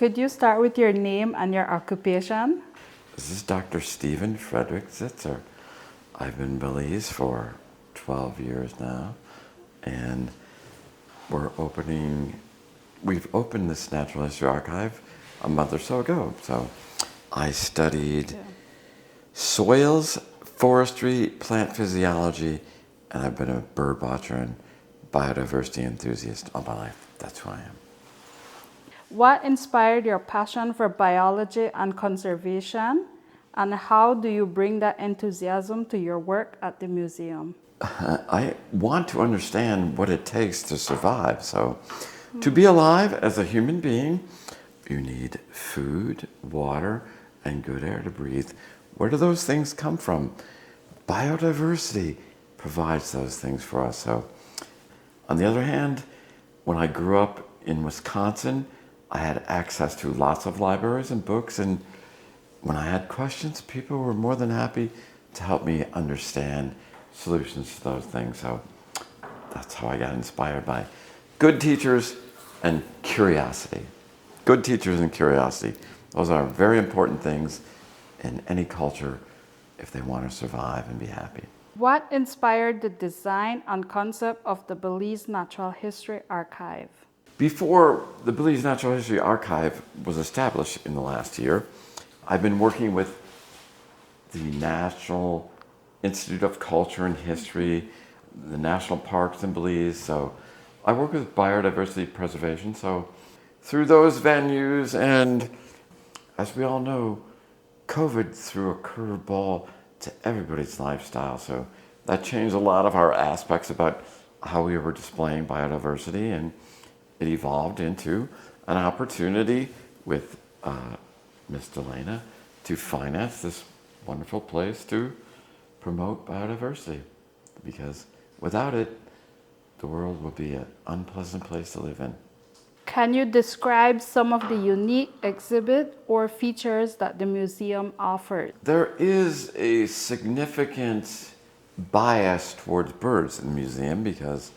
Could you start with your name and your occupation? This is Dr. Stephen Frederick Zitzer. I've been in Belize for 12 years now, and we've opened this Natural History Archive a month or so ago. So I studied soils, forestry, plant physiology, and I've been a bird watcher and biodiversity enthusiast all my life. That's who I am. What inspired your passion for biology and conservation? And how do you bring that enthusiasm to your work at the museum? I want to understand what it takes to survive. So, to be alive as a human being, you need food, water, and good air to breathe. Where do those things come from? Biodiversity provides those things for us. So, on the other hand, when I grew up in Wisconsin, I had access to lots of libraries and books, and when I had questions, people were more than happy to help me understand solutions to those things. So that's how I got inspired by good teachers and curiosity. Good teachers and curiosity. Those are very important things in any culture if they want to survive and be happy. What inspired the design and concept of the Belize Natural History Archive? Before the Belize Natural History Archive was established in the last year, I've been working with the National Institute of Culture and History, the national parks in Belize. So I work with biodiversity preservation. So through those venues, and as we all know, COVID threw a curveball to everybody's lifestyle. So that changed a lot of our aspects about how we were displaying biodiversity, and it evolved into an opportunity with Miss Elena to finance this wonderful place to promote biodiversity, because without it, the world would be an unpleasant place to live in. Can you describe some of the unique exhibit or features that the museum offered? There is a significant bias towards birds in the museum because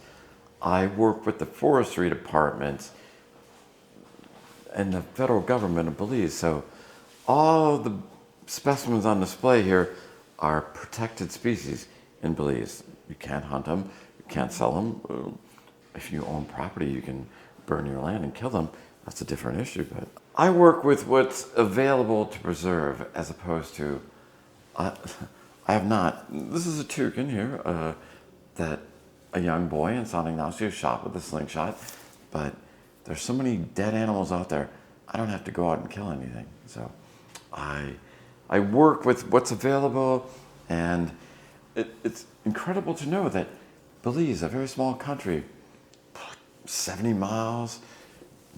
I work with the forestry department and the federal government of Belize. So all the specimens on display here are protected species in Belize. You can't hunt them, you can't sell them. If you own property, you can burn your land and kill them. That's a different issue. But I work with what's available to preserve as opposed to, I have not. This is a toucan here that a young boy in San Ignacio shot with a slingshot, but there's so many dead animals out there, I don't have to go out and kill anything. So I work with what's available, and it's incredible to know that Belize, a very small country, 70 miles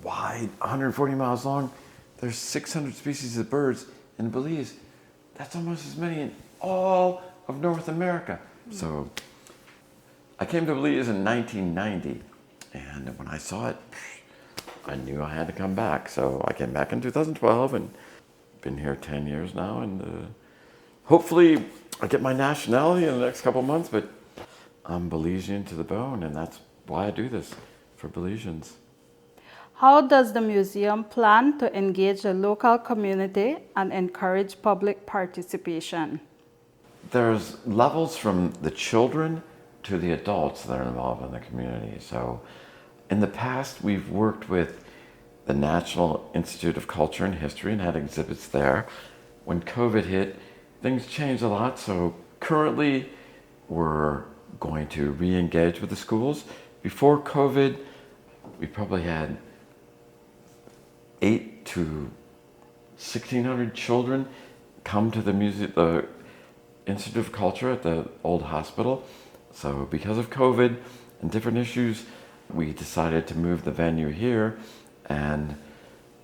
wide, 140 miles long, there's 600 species of birds in Belize. That's almost as many in all of North America. So I came to Belize in 1990, and when I saw it, I knew I had to come back. So I came back in 2012 and been here 10 years now, and hopefully I get my nationality in the next couple months, but I'm Belizean to the bone, and that's why I do this, for Belizeans. How does the museum plan to engage the local community and encourage public participation? There's levels from the children to the adults that are involved in the community. So in the past, we've worked with the National Institute of Culture and History and had exhibits there. When COVID hit, things changed a lot. So currently, we're going to re-engage with the schools. Before COVID, we probably had 800 to 1,600 children come to the Institute of Culture at the old hospital. So because of COVID and different issues, we decided to move the venue here. And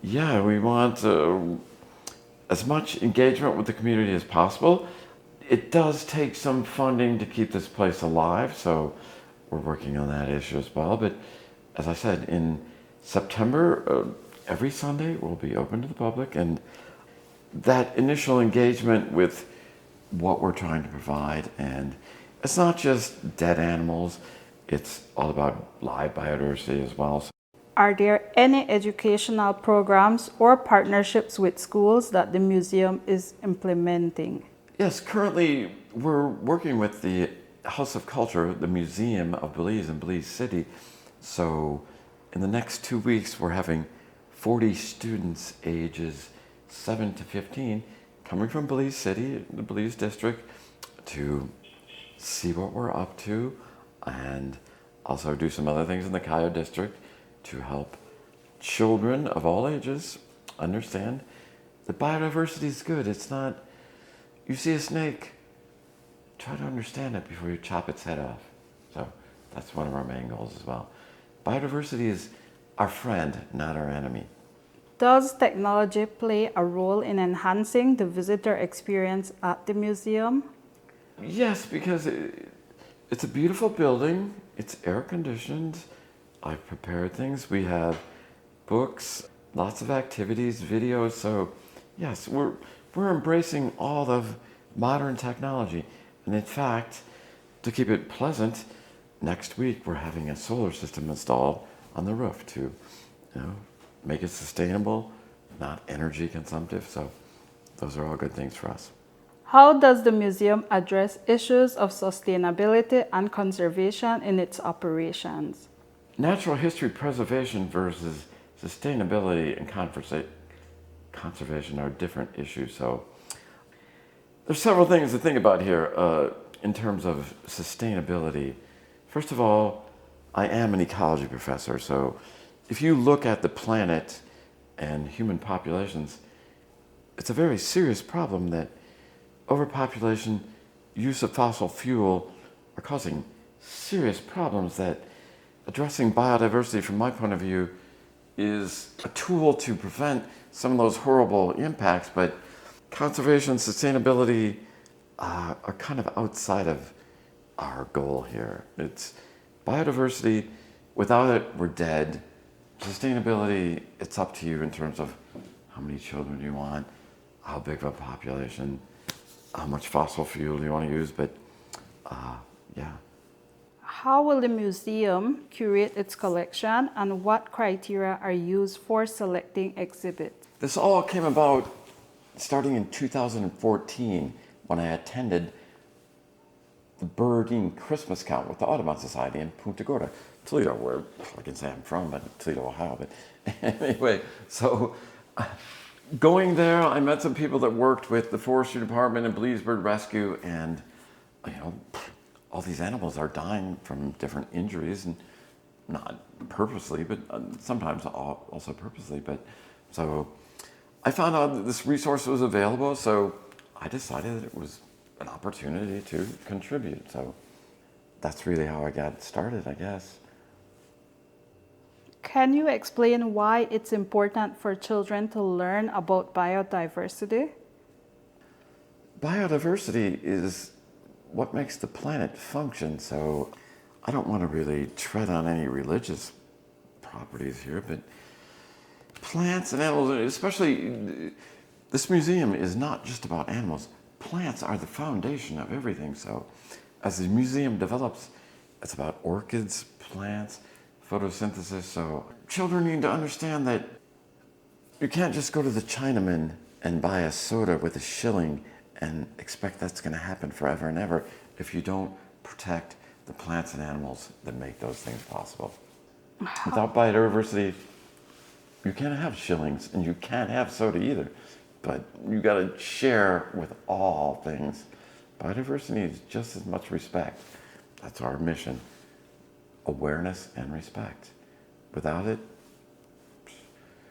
yeah, we want as much engagement with the community as possible. It does take some funding to keep this place alive, so we're working on that issue as well. But as I said, in September, every Sunday will be open to the public, and that initial engagement with what we're trying to provide, and it's not just dead animals, it's all about live biodiversity as well. Are there any educational programs or partnerships with schools that the museum is implementing? Yes, currently we're working with the House of Culture, the Museum of Belize in Belize City. So in the next 2 weeks, we're having 40 students ages 7 to 15 coming from Belize City, the Belize district, to see what we're up to and also do some other things in the Cayo district to help children of all ages understand that biodiversity is good. It's not, you see a snake, try to understand it before you chop its head off. So that's one of our main goals as well. Biodiversity is our friend, not our enemy. Does technology play a role in enhancing the visitor experience at the museum? Yes, because it's a beautiful building. It's air conditioned. I've prepared things. We have books, lots of activities, videos. So yes, we're embracing all of modern technology. And in fact, to keep it pleasant, next week we're having a solar system installed on the roof to, make it sustainable, not energy consumptive. So those are all good things for us. How does the museum address issues of sustainability and conservation in its operations? Natural history preservation versus sustainability and conservation are different issues. So there's several things to think about here in terms of sustainability. First of all, I am an ecology professor, so if you look at the planet and human populations, it's a very serious problem that overpopulation, use of fossil fuel are causing serious problems that addressing biodiversity from my point of view is a tool to prevent some of those horrible impacts, but conservation, sustainability are kind of outside of our goal here. It's biodiversity, without it, we're dead. Sustainability, it's up to you in terms of how many children you want, how big of a population, how much fossil fuel you want to use, but yeah. How will the museum curate its collection and what criteria are used for selecting exhibits? This all came about starting in 2014 when I attended the birding Christmas count with the Audubon Society in Punta Gorda, Toledo, where I can say I'm from, but Toledo, Ohio. But anyway, so going there, I met some people that worked with the forestry department and Belize Bird Rescue, and all these animals are dying from different injuries, and not purposely, but sometimes also purposely. But so I found out that this resource was available, so I decided that it was an opportunity to contribute. So that's really how I got started, I guess. Can you explain why it's important for children to learn about biodiversity? Biodiversity is what makes the planet function. So I don't want to really tread on any religious properties here, but plants and animals, especially this museum is not just about animals. Plants are the foundation of everything. So as the museum develops, it's about orchids, plants, photosynthesis. So children need to understand that you can't just go to the Chinaman and buy a soda with a shilling and expect that's going to happen forever and ever if you don't protect the plants and animals that make those things possible. Without biodiversity, you can't have shillings and you can't have soda either. But you got to share with all things. Biodiversity needs just as much respect. That's our mission. Awareness and respect. Without it.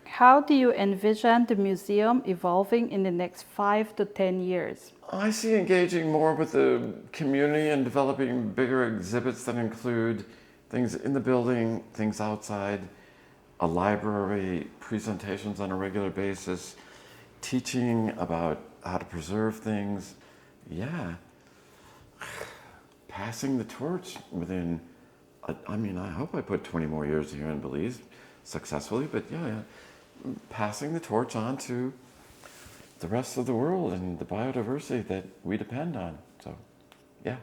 How do you envision the museum evolving in the next 5 to 10 years? I see engaging more with the community and developing bigger exhibits that include things in the building, things outside, a library, presentations on a regular basis, teaching about how to preserve things. Yeah. Passing the torch within, I hope I put 20 more years here in Belize successfully, but yeah. Passing the torch on to the rest of the world and the biodiversity that we depend on. So, yeah.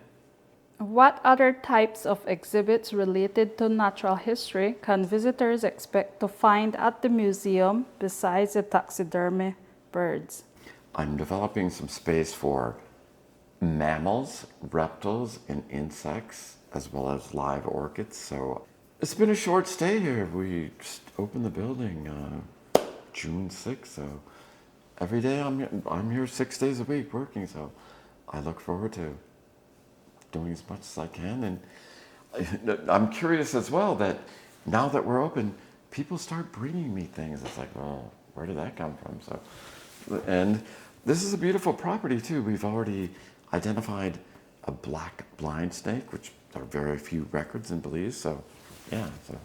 What other types of exhibits related to natural history can visitors expect to find at the museum besides the taxidermy birds? I'm developing some space for mammals, reptiles, and insects, as well as live orchids. So it's been a short stay here. We just opened the building June 6th, so every day I'm here 6 days a week working. So I look forward to doing as much as I can, and I'm curious as well that now that we're open, people start bringing me things. It's like, well, where did that come from? So, and this is a beautiful property too. We've already identified a black blind snake, which there are very few records in Belize. So, yeah. So